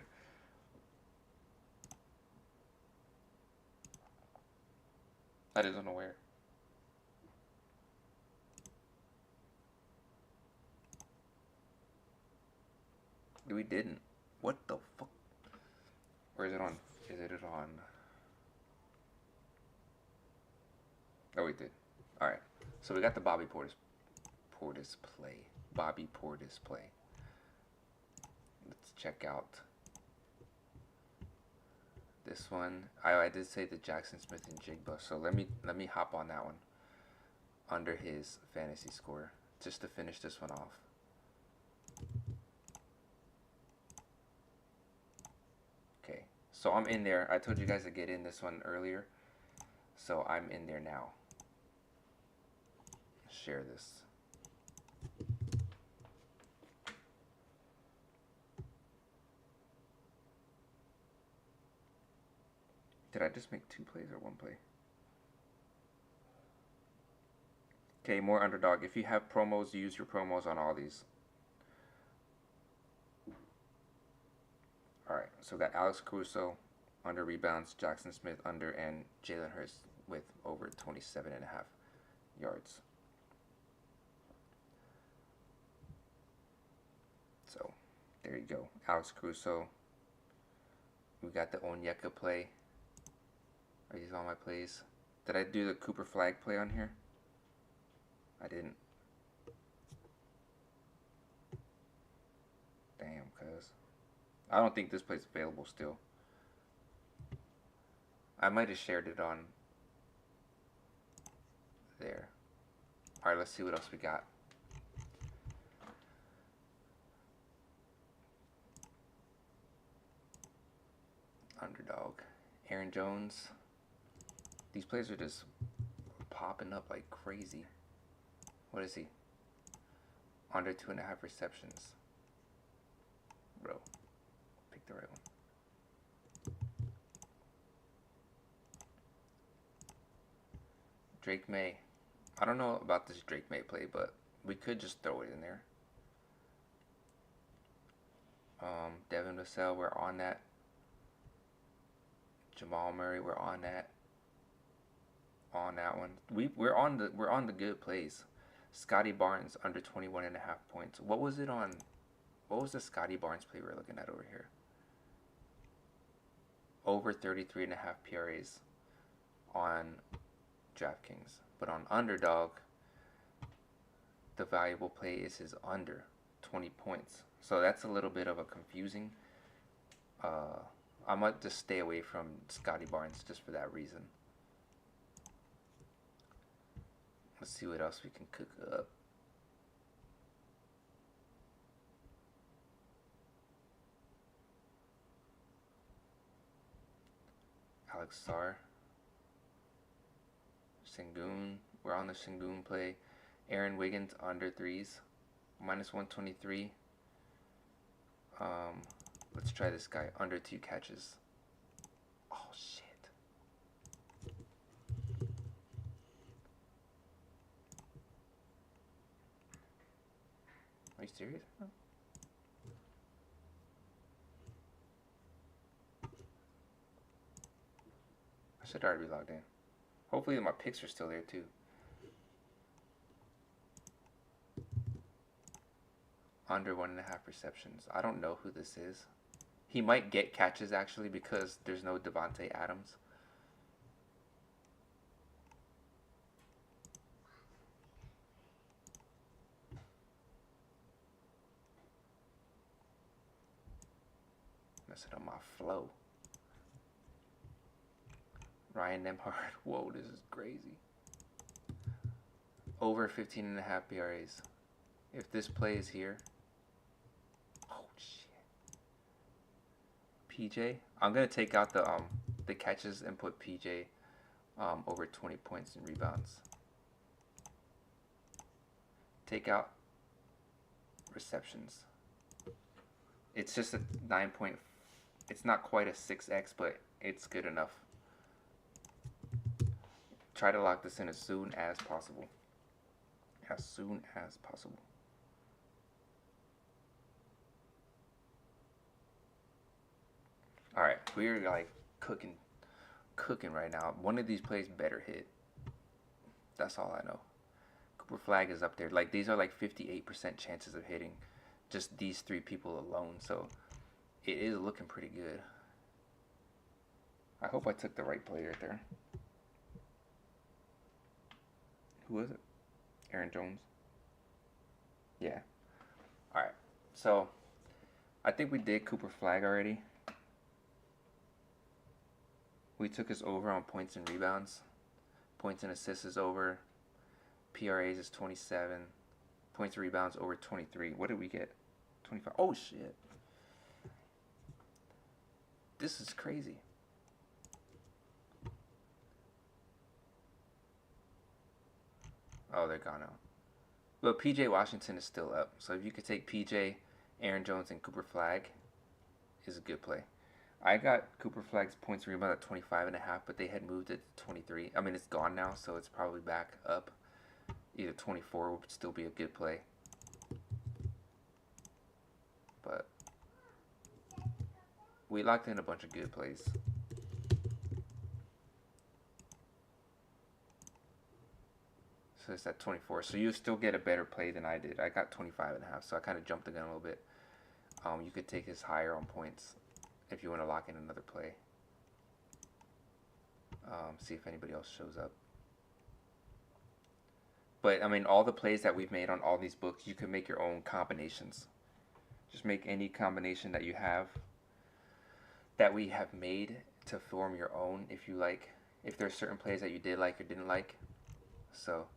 I just don't know where. We didn't. What the fuck? Or is it on? Is it on? we did. All right. So we got the Bobby Portis play. Bobby Portis play. Let's check out this one. I did say the Jackson Smith and Jigba. So let me hop on that one under his fantasy score just to finish this one off. Okay. So I'm in there. I told you guys to get in this one earlier. So I'm in there now. Share this. Did I just make 2 plays or 1 play? Okay, more underdog. If you have promos, use your promos on all these. Alright, so we got Alex Caruso under rebounds, Jackson Smith under, and Jalen Hurts with over 27.5 yards. So, there you go. Alex Caruso. We got the Onyeka play. Are these all my plays? Did I do the Cooper Flag play on here? I didn't. Damn, cuz. I don't think this play's available still. I might have shared it on there. Alright, let's see what else we got. Underdog. Aaron Jones. These plays are just popping up like crazy. What is he? Under 2.5 receptions. Bro, pick the right one. Drake May. I don't know about this Drake May play, but we could just throw it in there. Devin Vassell, we're on that. Jamal Murray, we're on that. On that one. We're on the good plays. Scotty Barnes under 21.5 points. What was it on? What was the Scotty Barnes play we're looking at over here? Over 33.5 PRAs on DraftKings. But on Underdog, the valuable play is his under 20 points. So that's a little bit of a confusing. I might just stay away from Scotty Barnes just for that reason. Let's see what else we can cook up. Alex Sarr. Sengun. We're on the Sengun play. Aaron Wiggins under 3s. Minus 123. Let's try this guy. Under 2 catches. Oh, shit. Are you serious? No. I should already be logged in. Hopefully my picks are still there too. Under 1.5 receptions. I don't know who this is. He might get catches actually because there's no Devontae Adams. Messing up my flow. Ryan Nembhard. Whoa, this is crazy. Over 15.5 PRAs. If this play is here. Oh shit. PJ. I'm gonna take out the catches and put PJ over 20 points and rebounds. Take out receptions. It's just a 9 point. It's not quite a 6x, but it's good enough. Try to lock this in as soon as possible. As soon as possible. Alright, we're like cooking right now. One of these plays better hit. That's all I know. Cooper Flag is up there. Like these are like 58% chances of hitting. Just these 3 people alone. So it is looking pretty good. I hope I took the right play right there. Who was it? Aaron Jones. Yeah. All right. So I think we did Cooper Flag already. We took his over on points and rebounds. Points and assists is over. PRAs is 27. Points and rebounds over 23. What did we get? 25. Oh, shit. This is crazy. Oh, they're gone now. But PJ Washington is still up. So if you could take PJ, Aaron Jones, and Cooper Flag, is a good play. I got Cooper Flag's points rebound at 25.5, but they had moved it to 23. I mean, it's gone now, so it's probably back up. Either 24 would still be a good play. But we locked in a bunch of good plays. So it's at 24. So you still get a better play than I did. I got 25.5, so I kind of jumped the gun a little bit. You could take his higher on points if you want to lock in another play. See if anybody else shows up. But, I mean, all the plays that we've made on all these books, you can make your own combinations. Just make any combination that you have, that we have made, to form your own if you like. If there's certain plays that you did like or didn't like. So,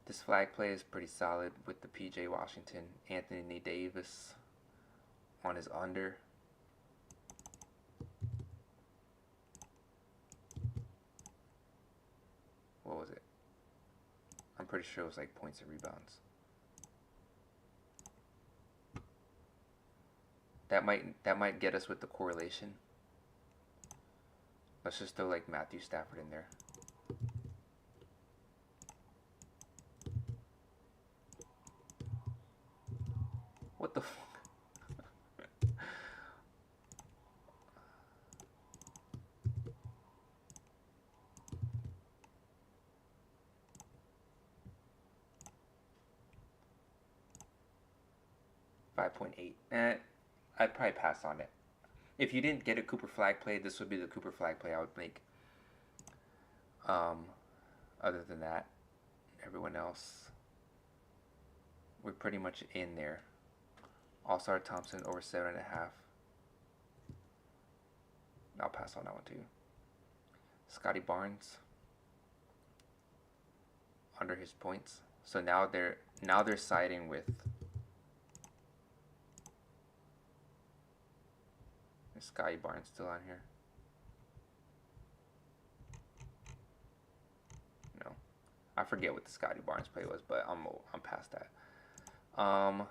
this flag play is pretty solid with the PJ Washington, Anthony Davis on his under. What was it? I'm pretty sure it was like points and rebounds. That might get us with the correlation. Let's just throw like Matthew Stafford in there. What the fuck? $5.8. I'd probably pass on it. If you didn't get a Cooper Flag play, this would be the Cooper Flag play I would make. Other than that, everyone else, we're pretty much in there. All-Star Thompson over 7.5. I'll pass on that one too. Scotty Barnes under his points. So now they're siding with. Is Scotty Barnes still on here? No, I forget what the Scotty Barnes play was, but I'm past that. All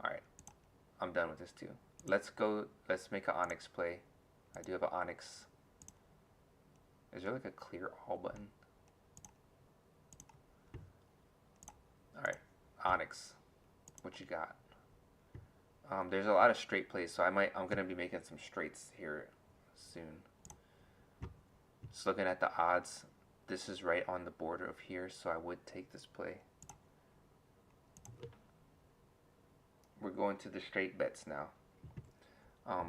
right, I'm done with this too. Let's make an Onyx play. I do have an Onyx. Is there like a clear all button? All right, Onyx, what you got? There's a lot of straight plays, so I'm gonna be making some straights here soon. Just looking at the odds, this is right on the border of here, so I would take this play. We're going to the straight bets now.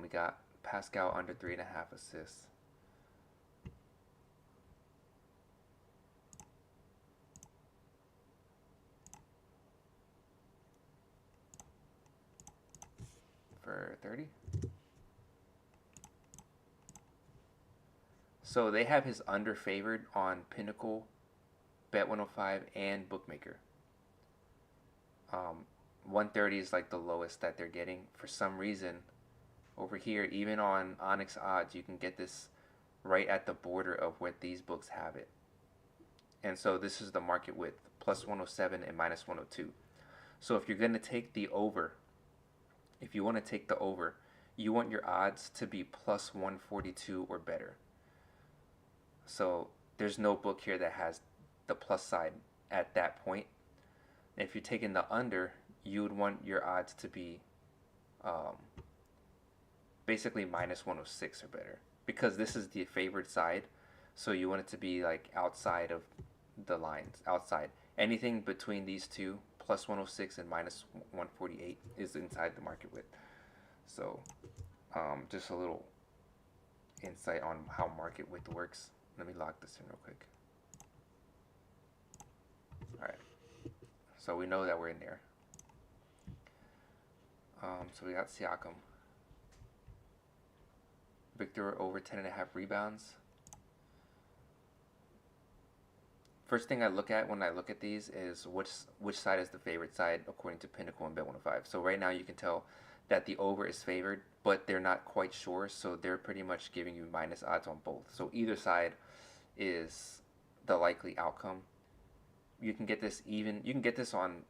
We got Pascal under 3.5 assists. For 30. So they have his under favored on Pinnacle, Bet 105, and Bookmaker. 130 is like the lowest that they're getting. For some reason, over here, even on Onyx odds, you can get this right at the border of where these books have it. And so this is the market with plus 107 and minus 102. So if you're going to take the over, if you want to take the over, you want your odds to be plus 142 or better. So there's no book here that has the plus side at that point. If you're taking the under, you would want your odds to be basically minus 106 or better, because this is the favored side. So you want it to be like outside of the lines, outside. Anything between these two, plus 106 and minus 148, is inside the market width. So just a little insight on how market width works. Let me lock this in real quick. All right. So we know that we're in there. So we got Siakam. Victor over 10.5 rebounds. First thing I look at when I look at these is which side is the favorite side according to Pinnacle and Bet 105. So right now you can tell that the over is favored, but they're not quite sure, so they're pretty much giving you minus odds on both. So either side is the likely outcome. You can get this even. You can get this on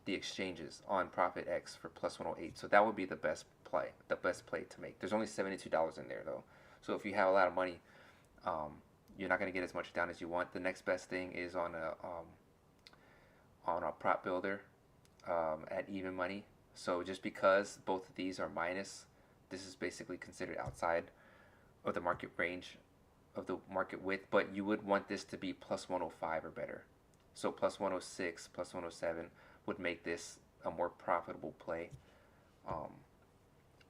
the exchanges on Profit X for plus 108. So that would be the best play to make. There's only $72 in there though. So if you have a lot of money, you're not going to get as much down as you want. The next best thing is on a prop builder at even money. So just because both of these are minus, this is basically considered outside of the market range of the market width, but you would want this to be plus 105 or better. So plus 106, plus 107 would make this a more profitable play.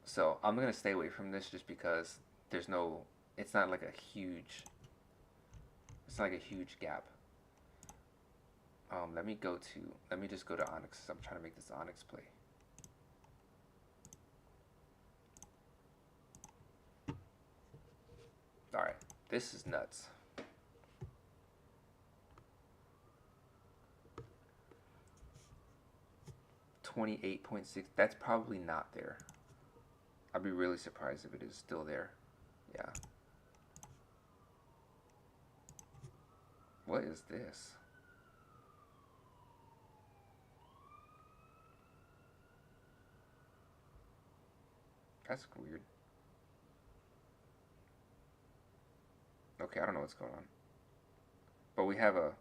So I'm going to stay away from this just because it's not like a huge gap. Let me just go to Onyx. I'm trying to make this Onyx play. All right, this is nuts. $28.6. That's probably not there. I'd be really surprised if it is still there. Yeah. What is this? That's weird. Okay, I don't know what's going on. But we have a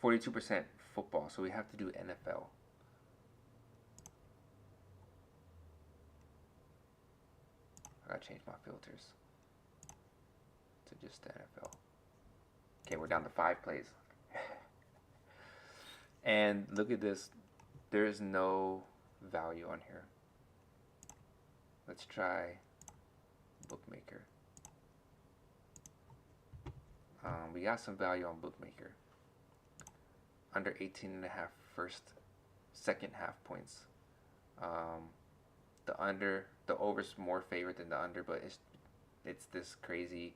42% football, so we have to do NFL. I gotta change my filters to just the NFL. Okay, we're down to 5 plays. And look at this. There is no value on here. Let's try Bookmaker. We got some value on Bookmaker. Under 18.5 second half points. The over's more favored than the under, but it's this crazy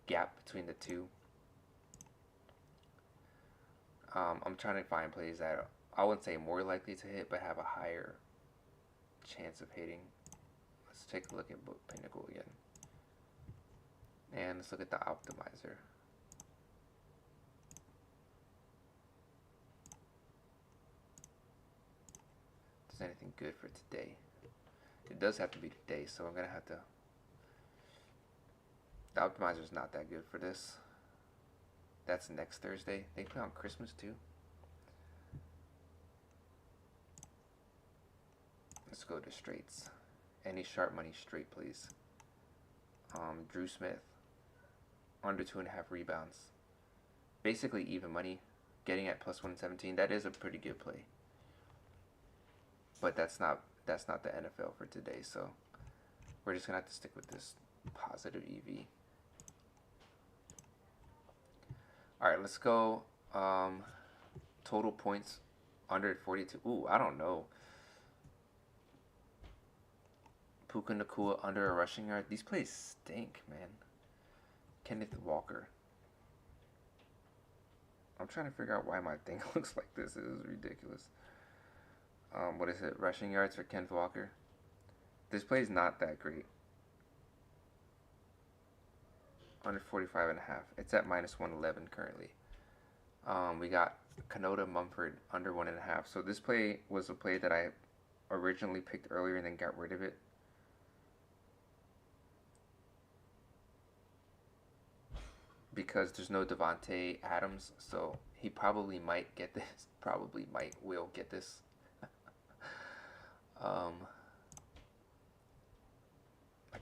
gap between the two. I'm trying to find plays that I wouldn't say more likely to hit, but have a higher chance of hitting. Let's take a look at Pinnacle again. And let's look at the optimizer. Is there anything good for today? It does have to be today, so I'm gonna have to. The optimizer is not that good for this. That's next Thursday. They play on Christmas too. Let's go to straights. Any sharp money straight, please. Drew Smith, under 2.5 rebounds. Basically even money, getting at plus 117. That is a pretty good play. But that's not the NFL for today, so we're just gonna have to stick with this positive EV. All right, let's go. Total points under 42. Ooh, I don't know. Puka Nacua under a rushing yard. These plays stink, man. Kenneth Walker. I'm trying to figure out why my thing looks like this. It is ridiculous. What is it? Rushing yards for Kenneth Walker. This play is not that great. Under 45.5. It's at minus 111 currently. We got Canota Mumford under 1.5. So this play was a play that I originally picked earlier and then got rid of it. Because there's no Devontae Adams, so he probably might get this. Will get this. I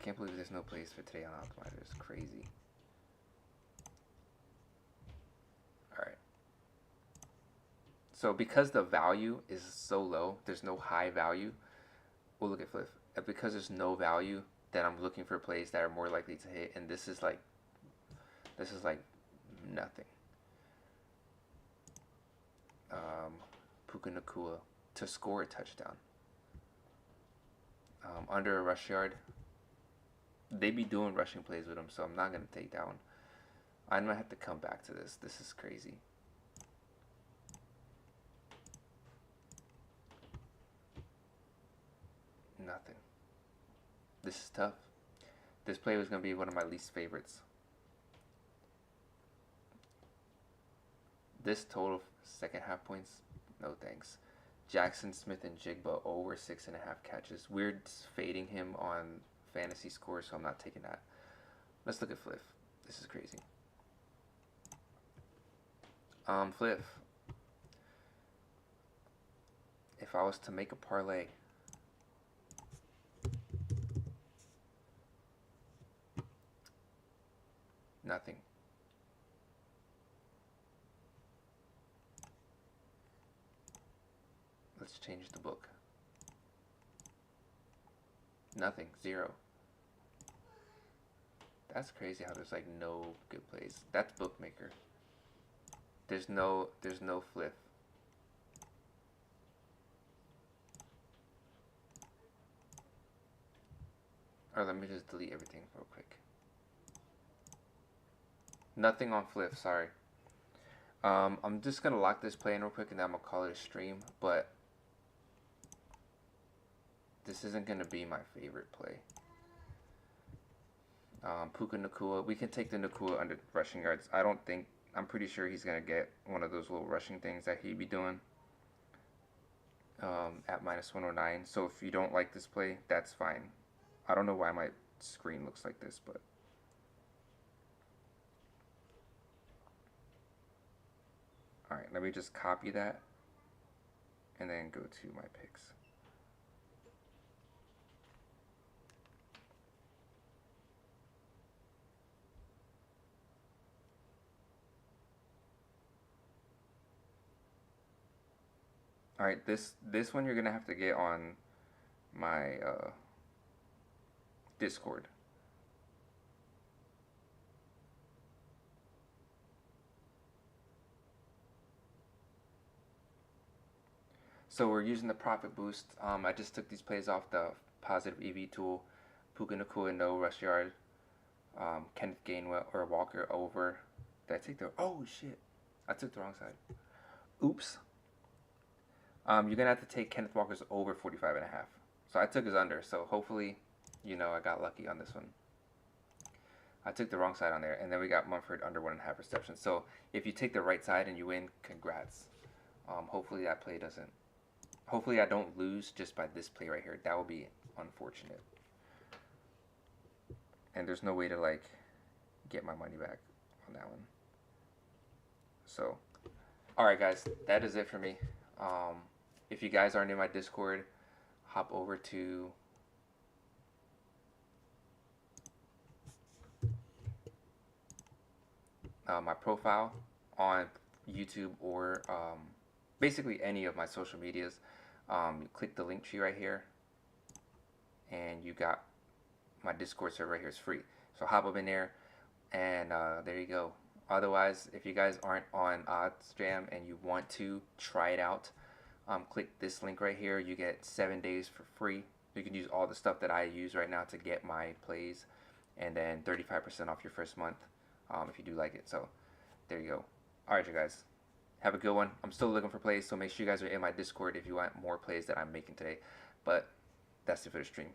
can't believe there's no place for today on Optimizer. It's crazy. Alright. So because the value is so low, there's no high value. We'll look at flip. Because there's no value, then I'm looking for plays that are more likely to hit, and this is like nothing. Puka Nakua to score a touchdown. Under a rush yard. They be doing rushing plays with him, so I'm not going to take that one. I might have to come back to this. This is crazy. Nothing. This is tough. This play was going to be one of my least favorites. This total second half points, no thanks. Jackson Smith and Jigba over 6.5 catches. We're fading him on fantasy scores, so I'm not taking that. Let's look at Fliff. This is crazy. Fliff. If I was to make a parlay, nothing. Let's change the book. Nothing. 0. That's crazy how there's like no good plays. That's bookmaker. There's no Fliff. Or let me just delete everything real quick. Nothing on Fliff, sorry. I'm just gonna lock this play in real quick and then I'm gonna call it a stream, but this isn't gonna be my favorite play. Puka Nakua, we can take the Nakua under rushing yards. I'm pretty sure he's gonna get one of those little rushing things that he'd be doing at -109. So if you don't like this play, that's fine. I don't know why my screen looks like this, but alright, let me just copy that and then go to my picks. Alright, this one you're gonna have to get on my Discord. So we're using the profit boost. I just took these plays off the positive EV tool. Puka Nakua no rush yard. Kenneth Gainwell or Walker over. Did I take the? Oh shit! I took the wrong side. Oops. You're gonna have to take Kenneth Walker's over 45.5. So I took his under. So hopefully, I got lucky on this one. I took the wrong side on there, and then we got Mumford under 1.5 receptions. So if you take the right side and you win, congrats. Hopefully that play doesn't. Hopefully I don't lose just by this play right here. That would be unfortunate. And there's no way to like get my money back on that one. So, all right, guys, that is it for me. If you guys aren't in my Discord, hop over to my profile on YouTube or basically any of my social medias. You click the link tree right here, and you got my Discord server right here. It's free, so hop up in there, and there you go. Otherwise, if you guys aren't on OddsJam and you want to try it out, click this link right here. You get 7 days for free. You can use all the stuff that I use right now to get my plays, and then 35% off your first month if you do like it. So there you go. All right, you guys. Have a good one. I'm still looking for plays, so make sure you guys are in my Discord if you want more plays that I'm making today. But that's it for the stream.